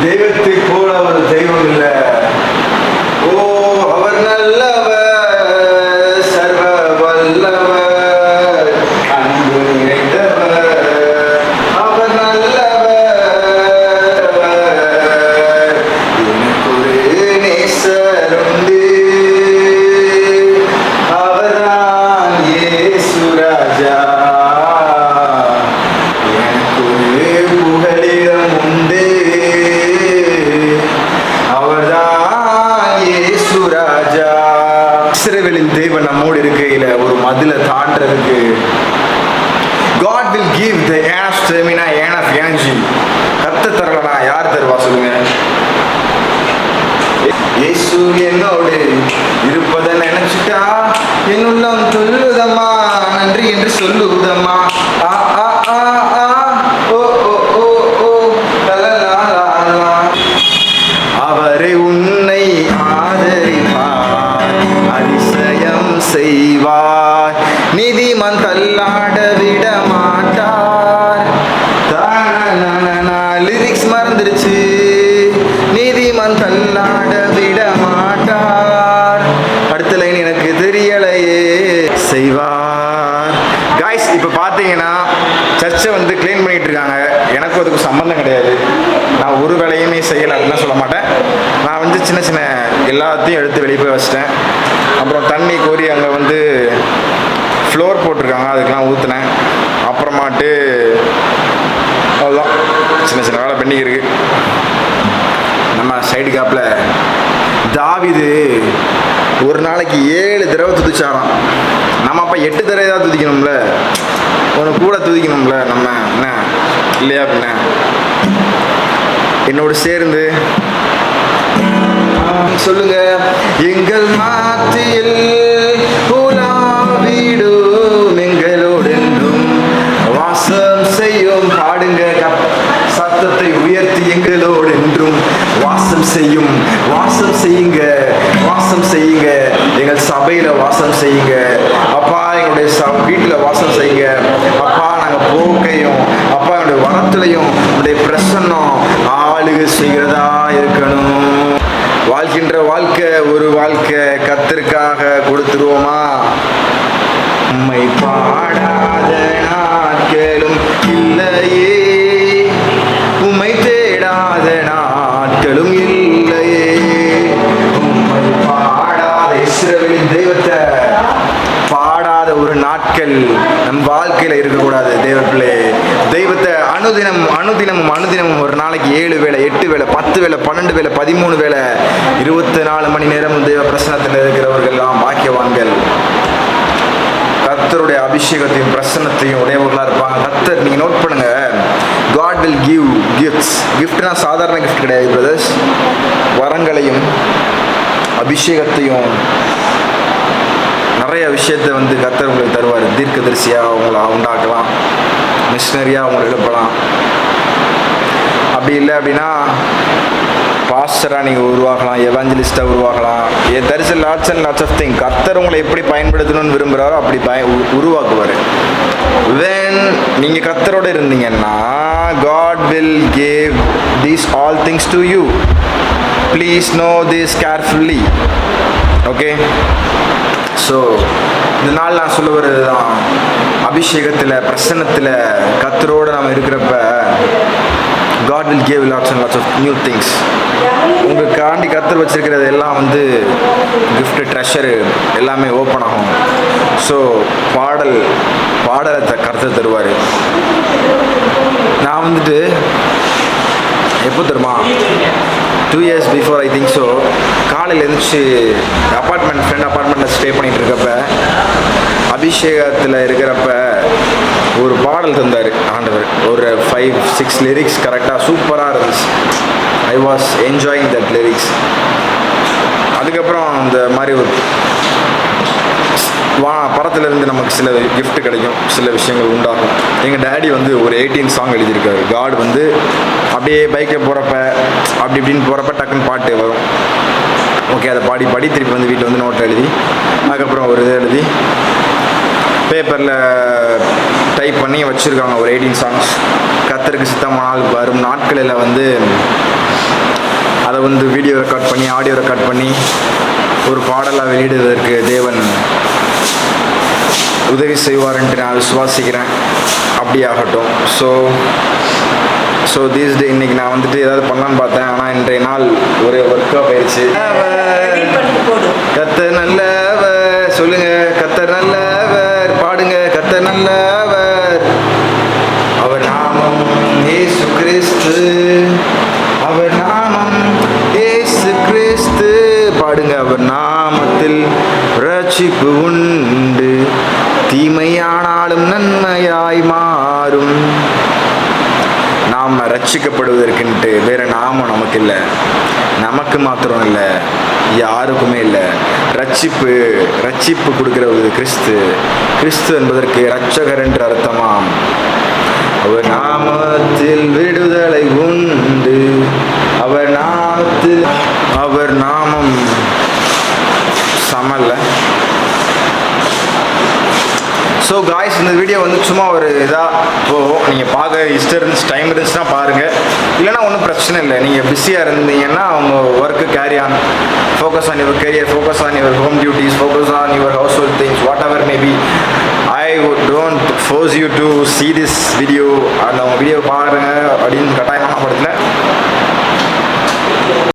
தெய்வத்தை போல ஒரு தெய்வம் இல்லை. ஓ, அவர் நல்லவர், சர்வ வல்லவர், அன்பு நிறைந்தவர். அவர் நல்லவர், எனக்கு ஒரு நேசர் உண்டு, அவர்தான் இயேசு ராஜா. எனக்கு ஒரு புகலிடம் உண்டு, இஸ்ரவேலின் தேவன் நம்மோடு இருக்கையில ஒரு மதிலை தாண்டறதுக்கு God will give the enough stamina, enough energy. கர்த்தர் தரலனா யார் தருவா சொல்லுங்க? இயேசு என்னோடு இருப்பதை நினைச்சிட்டா என் உள்ளம் துள்ளுதம்மா, நன்றி என்று சொல்லுதம்மா. ஆ ஆ ஆ ஆ ஓ ஓ ஓ ஓ லலலலலா. அவரே உன்னை ஆதரிப்பார், அதிசயம் செய்வார், நீதிமான் தள்ளாட விட மாட்டார். லிரிக்ஸ் மறந்துருச்சு. நீதிமான் தள்ளாட விட மாட்டார். அடுத்த லைன் எனக்கு தெரியலையே. செய்வார். காய்ஸ், இப்போ பார்த்தீங்கன்னா சர்ச்சை வந்து கிளீன் பண்ணிட்டு இருக்காங்க. எனக்கு அதுக்கு சம்மந்தம் கிடையாது. நான் ஒரு வேலையுமே செய்யலை அப்படின்னா சொல்ல மாட்டேன். நான் வந்து சின்ன சின்ன எல்லாத்தையும் எடுத்து வெளியே போய் வச்சிட்டேன். அப்புறம் தண்ணி கோரி அங்கே வந்து ஃப்ளோர் போட்டிருக்காங்க, அதுக்கெலாம் ஊற்றினேன். அப்புறமாட்டு அவ்வளோதான், சின்ன சின்ன வேலை பெண்டிங் இருக்குது. நம்ம சைடு கேப்பில் தாவீது ஒரு நாளைக்கு 7 தடவை துதிச்சாராம். நம்ம அப்போ 8 தடவை தான் துதிக்கணும்ல, ஒன்று கூட துதிக்கணும்ல நம்ம, என்ன இல்லையா? பின்ன என்னோடு சேர்ந்து சொல்லுங்க. எங்கள் மாத்தியில் உலாவிடும், எங்களோடு என்றும் வாசம் செய்யும். பாடுங்க, சத்தத்தை உயர்த்தி எங்களோடு என்றும் வாசம் செய்யும். வாசம் செய்யுங்க, வாசம் செய்யுங்க. எங்கள் சபையில வாசம் செய்யுங்க அப்பா. எங்களுடைய வீட்டில் வாசம் செய்யுங்க அப்பா. நாங்கள் போக்கையும் அப்பா என்னுடைய வரத்துலையும் உடைய பிரசன்னம் ஆளுகை செய்கிறதா இருக்கணும். வாழ்கின்ற வாழ்க்கை ஒரு வாழ்க்கை கர்த்தருக்காக கொடுத்துருவோமா? உம்மை பாடாத நாட்களும் இல்லையே, உம்மை தேடாத நாட்களும் இல்லையே. உம்மை பாடாத, இஸ்ரவேலின் தெய்வத்தை பாடாத ஒரு நாட்கள் நம் வாழ்க்கையில இருக்கக்கூடாது. தேவ பிள்ளை, தெய்வத்தை அனுதினமும் அனுதினமும் அனுதினமும் ஒரு நாளைக்கு 7 வேளை, 8 வேளை, 10 வேளை, 12 வேளை, 13 வேளை, 24 மணி நேரம் தேவ பிரசன்னத்தில் இருக்கிறவர்கள் எல்லாம் பாக்கியவான்கள். கர்த்தருடைய அபிஷேகத்தையும் பிரசன்னத்தையும் உடையவர்களாக இருப்பாங்க. கர்த்தர், நீங்கள் நோட் பண்ணுங்க, God will give gifts. கிஃப்ட்னா சாதாரண கிஃப்ட் கிடையாது பிரதர்ஸ். வரங்களையும் அபிஷேகத்தையும் நிறைய விஷயத்தை வந்து கர்த்தர் உங்களுக்கு தருவார். தீர்க்கதரிசியாக உங்களை உண்டாக்கலாம், மிஷினரியாக உங்களை எழுப்பலாம். அப்படி இல்லை அப்படின்னா பாஸ்டராக நீங்கள் உருவாக்கலாம், எவாஞ்சலிஸ்டாக உருவாக்கலாம். there is a lots and lots of things. கர்த்தர் உங்களை எப்படி பயன்படுத்தணும்னு விரும்புகிறாரோ அப்படி உருவாக்குவார். when நீங்கள் கர்த்தரோடு இருந்தீங்கன்னா God will give these all things to you. Please know this carefully. Okay? So இந்த நாள் நான் சொல்ல வர்றது தான், அபிஷேகத்தில் பிரசன்னத்தில் கர்த்தரோடு நம்ம இருக்கிறப்ப God will give lots and lots of new things. உங்களுக்காண்டி கர்த்தர் வச்சிருக்கிறது எல்லாம் வந்து கிஃப்ட், ட்ரெஷரு எல்லாமே ஓப்பன் ஆகும். ஸோ பாடலை கர்த்தர் தருவார். நான் வந்துட்டு எப்போ தருமா, 2 years before I think so, காலையில் எழுந்துச்சு ஃப்ரெண்ட் அப்பார்ட்மெண்ட்டில் ஸ்டே பண்ணிகிட்டு இருக்கப்ப, அபிஷேகத்தில் இருக்கிறப்ப ஒரு பாடல் தந்தார் ஆண்டவர். ஒரு 5-6 லிரிக்ஸ் கரெக்டாக சூப்பராக இருந்துச்சு. I was enjoying that lyrics. அதுக்கப்புறம் இந்த மாதிரி ஒரு படத்துலேருந்து நமக்கு சில gift கிடைக்கும், சில விஷயங்கள் உண்டாகும். எங்கள் டேடி வந்து ஒரு 18 சாங் எழுதியிருக்காரு. காட் வந்து அப்படியே பைக்கில் போகிறப்ப அப்படி இப்படின்னு போகிறப்ப டக்குன்னு பாட்டு வரும். ஓகே, அதை பாடி திருப்பி வந்து வீட்டில் வந்து நோட்டை எழுதி அதுக்கப்புறம் ஒரு இதை எழுதி பேப்பரில் டைப் பண்ணி வச்சுருக்காங்க ஒரு 18 சாங்ஸ். கர்த்தருக்கு சித்தமானால் வரும் நாட்களில் வந்து அதை வந்து வீடியோ ரெக்கார்ட் பண்ணி ஆடியோ ரெக்கார்ட் பண்ணி ஒரு பாடலாக வெளியிடுவதற்கு தேவன் உதவி செய்வார்ன்ட்டு நான் விசுவாசிக்கிறேன். அப்படி ஆகட்டும். ஸோ தீஸ் டே இன்னைக்கு நான் வந்துட்டு ஏதாவது பண்ணலான்னு பார்த்தேன். ஆனால் இன்றைய நாள் ஒரு ஒர்க்காக போயிடுச்சு. கர்த்தர் நல்லவர், சொல்லுங்க கர்த்தர் நல்லவர், பாடுங்க கர்த்தர் நல்லவர், அவர் நாமம் இயேசு கிறிஸ்து, அவர் நாமம் இயேசு கிறிஸ்து, பாடுங்க அவர் நாமத்தில் ரட்சிப்பு உண்டு, தீமையானாலும் நன்மையாய் மாறும். நாம் ரட்சிக்கப்படுவதற்குன்ட்டு வேறு நாமம் நமக்கு இல்லை, நமக்கு மாத்திரம் இல்லை, யாருக்குமே இல்லை. ரட்சிப்பு கொடுக்கிறவர் கிறிஸ்து என்பதற்கு இரட்சகர் என்று அர்த்தமாம். அவர் நாமத்தில் விடுதலை உண்டு, அவர் நாமம் சமல்ல. ஸோ காய்ஸ், இந்த வீடியோ வந்து சும்மா ஒரு இதாக போகும். நீங்கள் பார்க்க டைம் இருந்துச்சுன்னா பாருங்கள், இல்லைனா ஒன்றும் பிரச்சனை இல்லை. நீங்கள் பிஸியாக இருந்தீங்கன்னா அவங்க work carry on, focus on your career, focus on your home duties, focus on your house hold things, what ever maybe. I don't force you to see this video. அந்த வீடியோ பாருங்கள் அப்படின்னு கட்டாயமான படத்தில்